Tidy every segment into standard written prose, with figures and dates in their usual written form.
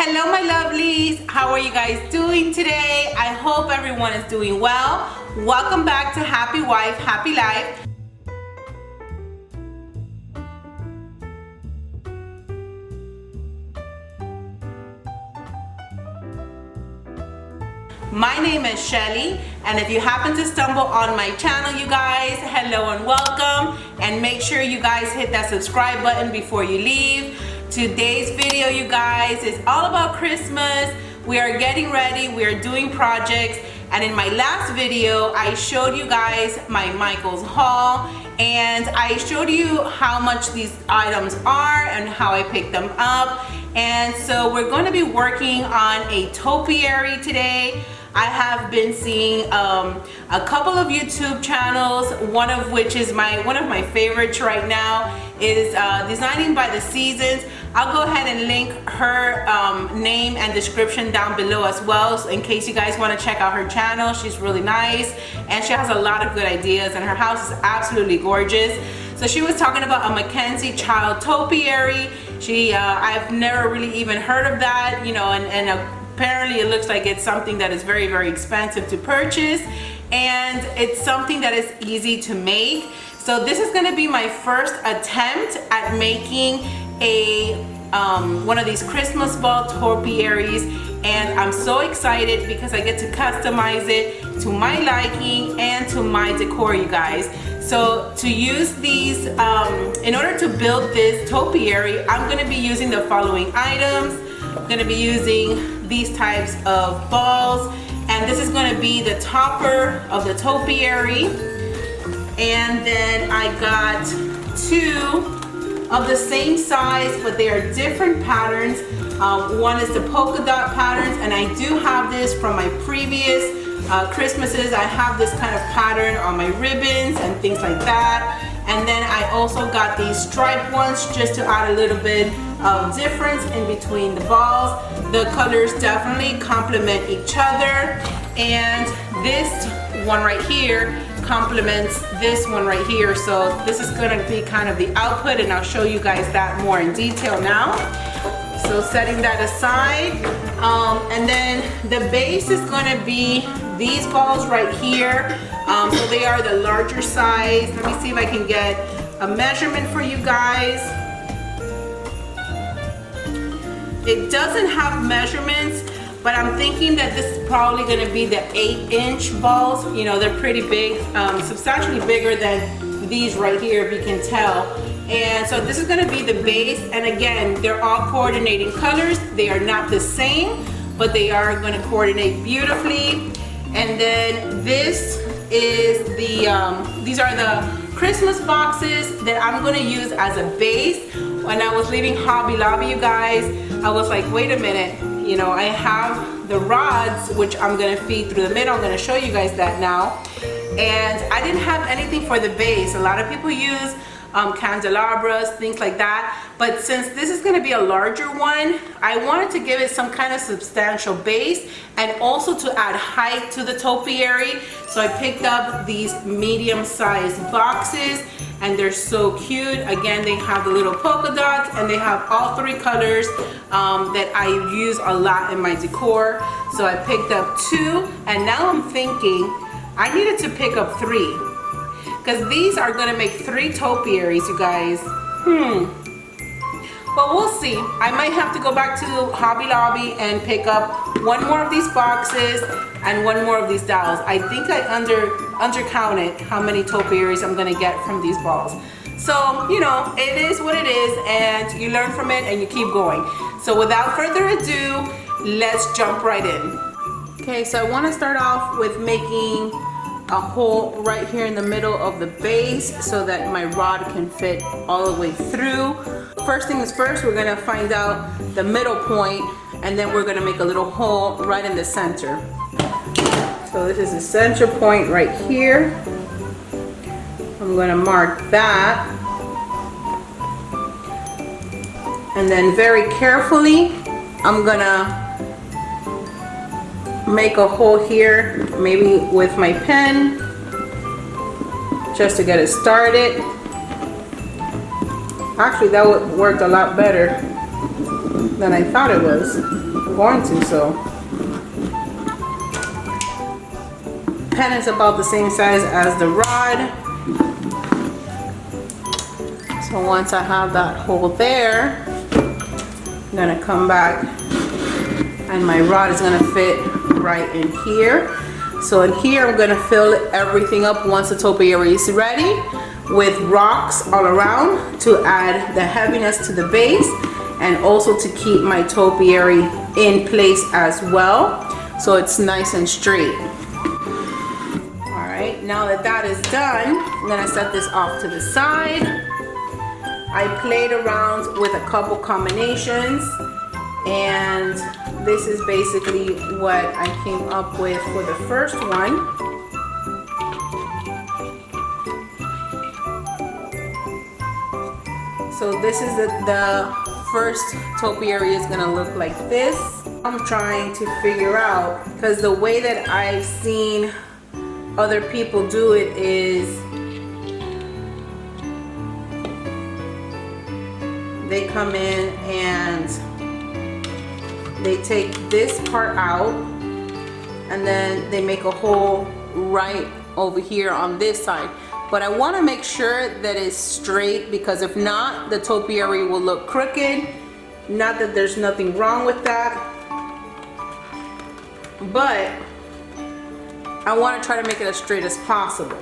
Hello my lovelies, how are you guys doing today? I hope everyone is doing well. Welcome back to Happy Wife, Happy Life. My name is Shelly, and if you happen to stumble on my channel, you guys, hello and welcome, and make sure you guys hit that subscribe button before you leave. Today's video, you guys, is all about Christmas. We are getting ready, we are doing projects, and in my last video I showed you guys my Michael's haul, and I showed you how much these items are and how I picked them up. And so we're going to be working on a topiary today. I have been seeing a couple of YouTube channels, one of which is one of my favorites right now is Designing by the Seasons. I'll go ahead and link her name and description down below as well, so in case you guys want to check out her channel. She's really nice and she has a lot of good ideas, and her house is absolutely gorgeous. So she was talking about a Mackenzie child topiary. I've never really even heard of that, you know, and apparently it looks like it's something that is very, very expensive to purchase, and it's something that is easy to make. So this is going to be my first attempt at making a one of these Christmas ball topiaries, and I'm so excited because I get to customize it to my liking and to my decor, you guys. So to use these, in order to build this topiary, I'm going to be using the following items. I'm going to be using these types of balls, and this is going to be the topper of the topiary. And then I got two of the same size, but they are different patterns. One is the polka dot patterns, and I do have this from my previous Christmases. I have this kind of pattern on my ribbons and things like that. And then I also got these striped ones just to add a little bit of difference in between the balls. The colors definitely complement each other, and this one right here complements this one right here. So this is going to be kind of the output, and I'll show you guys that more in detail now. So setting that aside, and then the base is going to be these balls right here. So they are the larger size. Let me see if I can get a measurement for you guys. It doesn't have measurements, but I'm thinking that this is probably going to be the 8-inch balls. You know, they're pretty big, substantially bigger than these right here, if you can tell. And so this is going to be the base, and again, they're all coordinating colors. They are not the same, but they are going to coordinate beautifully. And then this is these are the Christmas boxes that I'm going to use as a base. When I was leaving Hobby Lobby, you guys, I was like, wait a minute, you know, I have the rods which I'm going to feed through the middle. I'm going to show you guys that now. And I didn't have anything for the base. A lot of people use candelabras, things like that, but since this is going to be a larger one, I wanted to give it some kind of substantial base and also to add height to the topiary. So I picked up these medium-sized boxes, and they're so cute. Again, they have the little polka dots, and they have all three colors that I use a lot in my decor. So I picked up two, and now I'm thinking I needed to pick up three, because these are going to make 3 topiaries, you guys. But we'll see. I might have to go back to Hobby Lobby and pick up one more of these boxes and one more of these dowels. I think I undercounted how many topiaries I'm going to get from these balls. So, you know, it is what it is, and you learn from it and you keep going. So without further ado, let's jump right in. Okay, so I want to start off with making a hole right here in the middle of the base so that my rod can fit all the way through. First things first, we're gonna find out the middle point, and then we're gonna make a little hole right in the center. So this is the center point right here. I'm gonna mark that. And then very carefully, I'm gonna make a hole here, maybe with my pen, just to get it started. Actually, that would work a lot better. than I thought it was going to, so. Pen is about the same size as the rod. So once I have that hole there, I'm gonna come back and my rod is gonna fit right in here. So in here, I'm gonna fill everything up once the topiary is ready with rocks all around to add the heaviness to the base and also to keep my topiary in place as well, so it's nice and straight. All right, now that that is done, I'm gonna set this off to the side. I played around with a couple combinations, and this is basically what I came up with for the first one. So this is the first topiary is gonna look like this. I'm trying to figure out, because the way that I've seen other people do it is they come in and they take this part out and then they make a hole right over here on this side. But I want to make sure that it's straight, because if not, the topiary will look crooked. Not that there's nothing wrong with that, but I want to try to make it as straight as possible.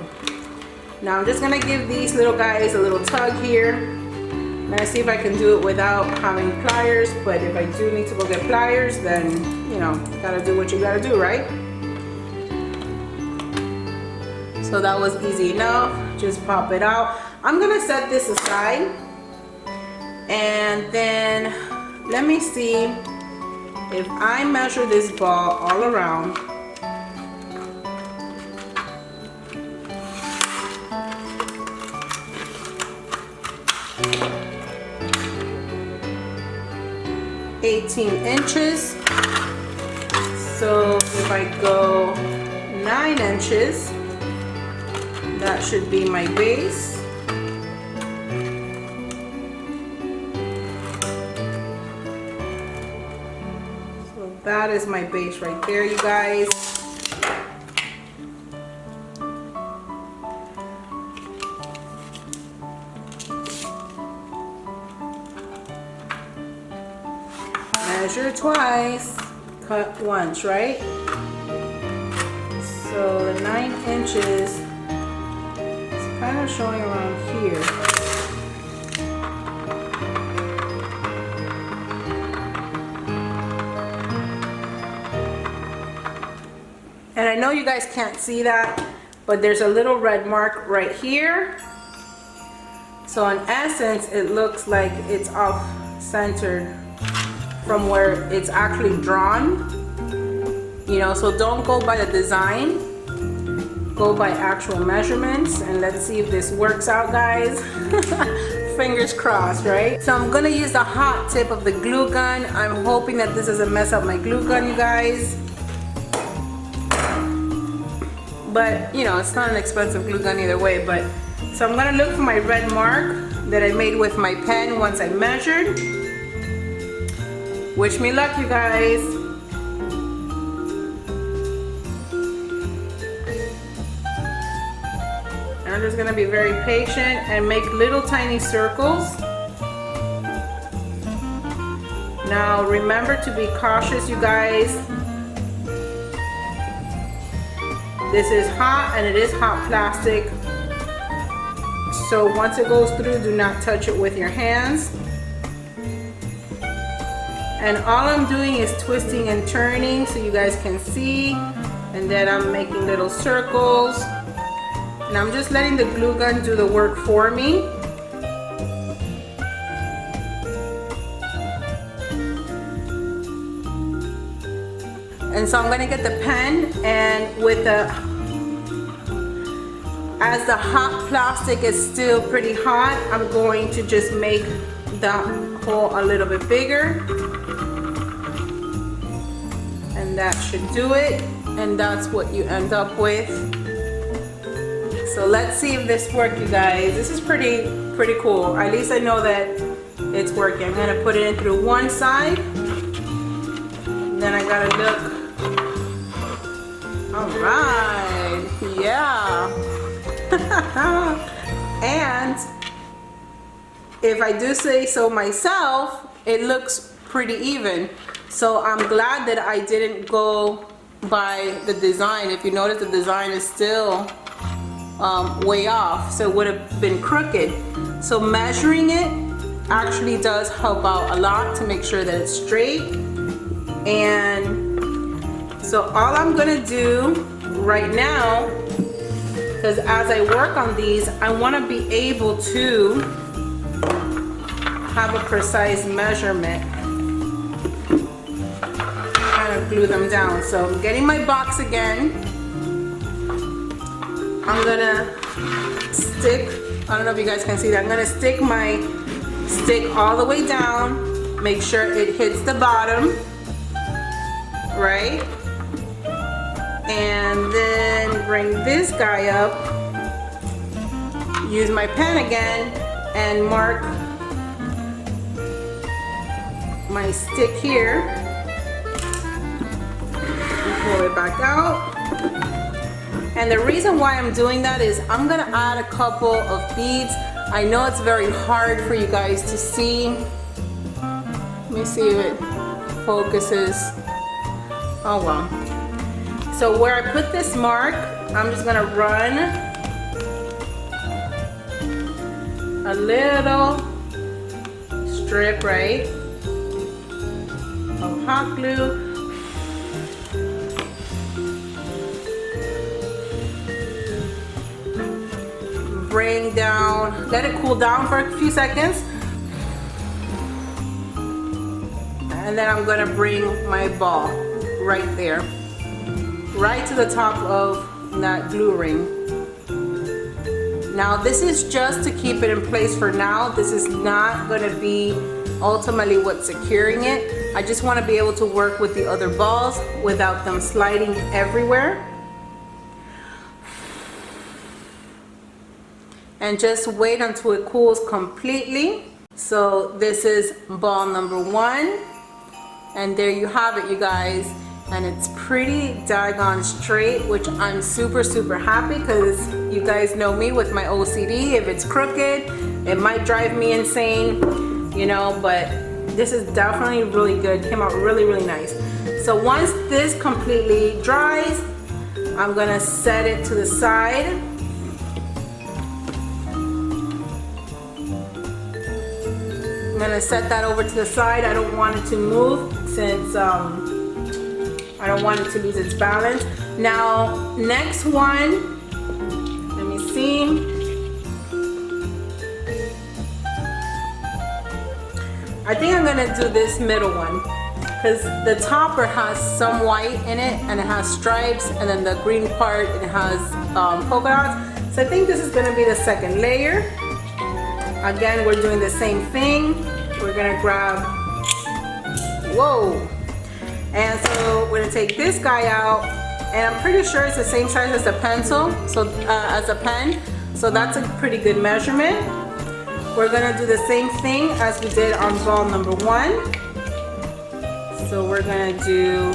Now I'm just going to give these little guys a little tug here. I'm gonna see if I can do it without having pliers, but if I do need to go get pliers, then, you know, gotta do what you gotta do, right? So that was easy enough. Just pop it out. I'm gonna set this aside, and then let me see if I measure this ball all around. inches. So if I go 9 inches, that should be my base. So that is my base right there, you guys. Measure twice, cut once, right? So the 9 inches is kind of showing around here. And I know you guys can't see that, but there's a little red mark right here. So in essence, it looks like it's off centered from where it's actually drawn, you know. So don't go by the design, go by actual measurements, and let's see if this works out, guys. Fingers crossed, right? So I'm gonna use the hot tip of the glue gun. I'm hoping that this doesn't mess up my glue gun, you guys, but you know, it's not an expensive glue gun either way. But so I'm gonna look for my red mark that I made with my pen once I measured. Wish me luck, you guys. And I'm just gonna be very patient and make little tiny circles. Now remember to be cautious, you guys. This is hot, and it is hot plastic. So once it goes through, do not touch it with your hands. And all I'm doing is twisting and turning so you guys can see. And then I'm making little circles. And I'm just letting the glue gun do the work for me. And so I'm gonna get the pen, and with the, as the hot plastic is still pretty hot, I'm going to just make the hole a little bit bigger. And that should do it, and that's what you end up with. So let's see if this works, you guys. This is pretty cool. At least I know that it's working. I'm gonna put it in through one side. gotta look. All right, yeah. And if I do say so myself, it looks pretty even. So I'm glad that I didn't go by the design. If you notice, the design is still way off, so it would have been crooked. So measuring it actually does help out a lot to make sure that it's straight. And so all I'm gonna do right now, because as I work on these, I want to be able to have a precise measurement. Kind of glue them down. So I'm getting my box again. I'm gonna stick, I don't know if you guys can see that, I'm gonna stick my stick all the way down, make sure it hits the bottom, right? And then bring this guy up, use my pen again, and mark my stick here. Pull it back out. And the reason why I'm doing that is I'm gonna add a couple of beads. I know it's very hard for you guys to see. Let me see if it focuses. Oh well. So where I put this mark, I'm just gonna run a little strip, right, of hot glue. Bring down, let it cool down for a few seconds. And then I'm gonna bring my ball right there, right to the top of that glue ring. Now this is just to keep it in place for now. This is not gonna be ultimately what's securing it. I just wanna be able to work with the other balls without them sliding everywhere. And just wait until it cools completely. So this is ball number 1. And there you have it, you guys. And it's pretty daggone straight, which I'm super, super happy, because you guys know me with my OCD. If it's crooked, it might drive me insane, you know, but this is definitely really good. Came out really, really nice. So once this completely dries, I'm gonna set it to the side. I'm gonna set that over to the side. I don't want it to move since I don't want it to lose its balance. Now, next one, let me see. I think I'm gonna do this middle one, because the topper has some white in it and it has stripes, and then the green part, it has polka dots. So I think this is gonna be the second layer. Again, we're doing the same thing. We're gonna grab, whoa. And so we're gonna take this guy out, and I'm pretty sure it's the same size as a pencil, so as a pen. So that's a pretty good measurement. We're gonna do the same thing as we did on ball number 1. So we're gonna do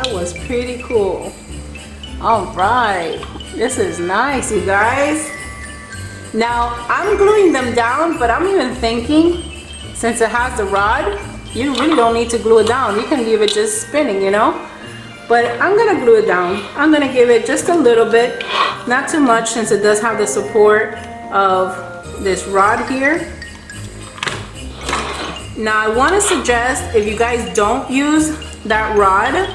That was pretty cool. All right, this is nice, you guys. Now I'm gluing them down, but I'm even thinking, since it has the rod, you really don't need to glue it down. You can leave it just spinning, you know. But I'm gonna glue it down. I'm gonna give it just a little bit, not too much, since it does have the support of this rod here. Now I want to suggest, if you guys don't use that rod,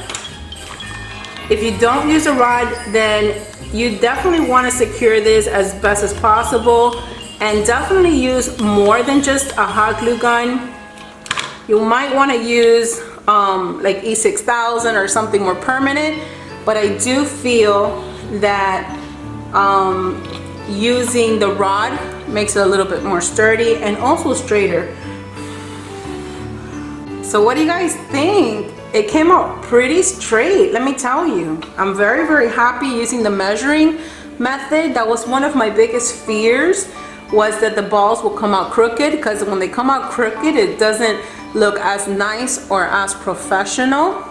if you don't use a rod, then you definitely want to secure this as best as possible, and definitely use more than just a hot glue gun. You might want to use like E6000 or something more permanent, but I do feel that using the rod makes it a little bit more sturdy and also straighter. So what do you guys think? It came out pretty straight, let me tell you. I'm very, very happy using the measuring method. That was one of my biggest fears, was that the balls will come out crooked, because when they come out crooked, it doesn't look as nice or as professional.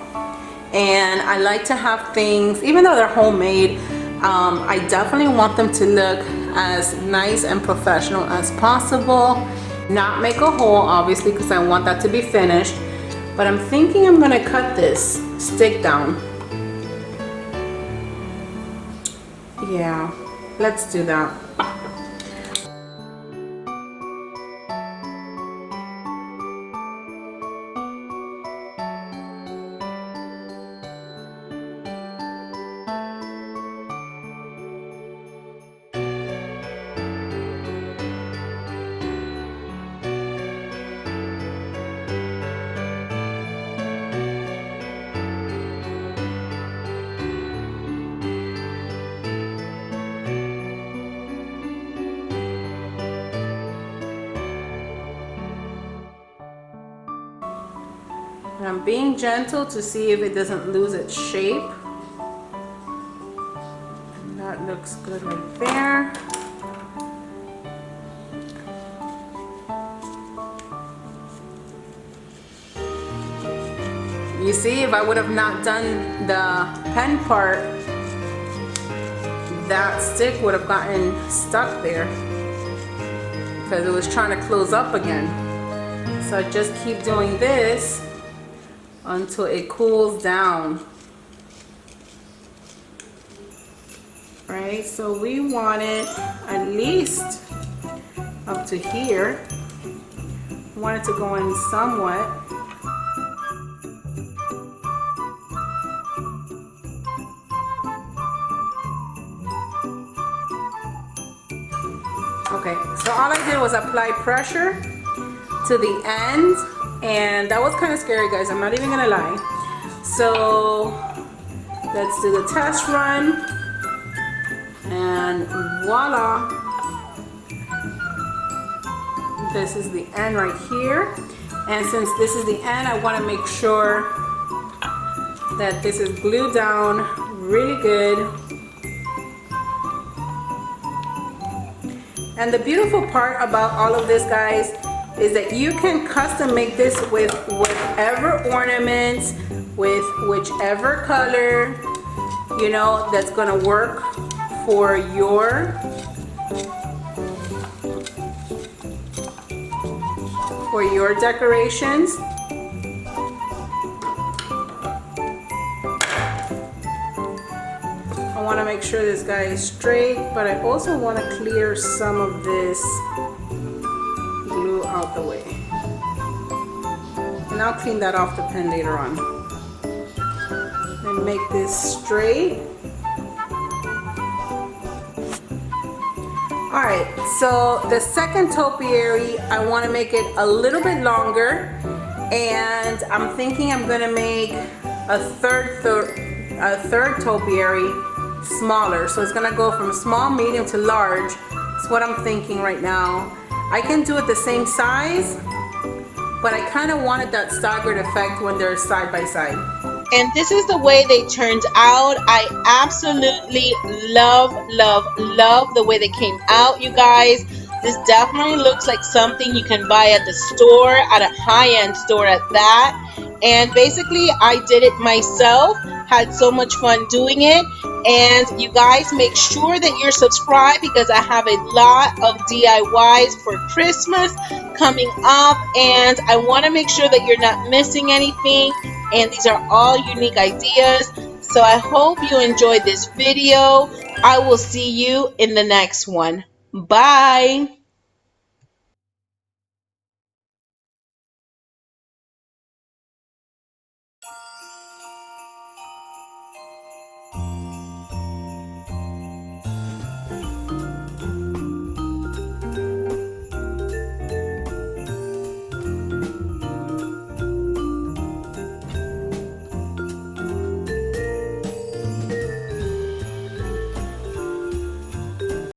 And I like to have things, even though they're homemade, I definitely want them to look as nice and professional as possible. Not make a hole, obviously, because I want that to be finished. But I'm thinking I'm gonna cut this stick down. Yeah, let's do that. And I'm being gentle to see if it doesn't lose its shape. And that looks good right there. You see, if I would have not done the pen part, that stick would have gotten stuck there because it was trying to close up again. So I just keep doing this until it cools down. Right, so we want it at least up to here. I want it to go in somewhat. Okay, so all I did was apply pressure to the end, and that was kind of scary, guys, I'm not even gonna lie. So let's do the test run, and voila, this is the end right here. And since this is the end, I want to make sure that this is glued down really good. And the beautiful part about all of this, guys, is that you can custom make this with whatever ornaments, with whichever color, you know, that's gonna work for your decorations. I want to make sure this guy is straight, but I also want to clear some of this glue out the way. And I'll clean that off the pen later on. And make this straight. Alright, so the second topiary, I want to make it a little bit longer, and I'm thinking I'm going to make a third topiary smaller. So it's going to go from small, medium to large. That's what I'm thinking right now. I can do it the same size, but I kind of wanted that staggered effect when they're side by side. And this is the way they turned out. I absolutely love the way they came out, you guys. This definitely looks like something you can buy at the store, at a high-end store at that. And basically I did it myself, had so much fun doing it. And you guys make sure that you're subscribed because I have a lot of DIYs for Christmas coming up, and I want to make sure that you're not missing anything, and these are all unique ideas. So I hope you enjoyed this video. I will see you in the next one. Bye.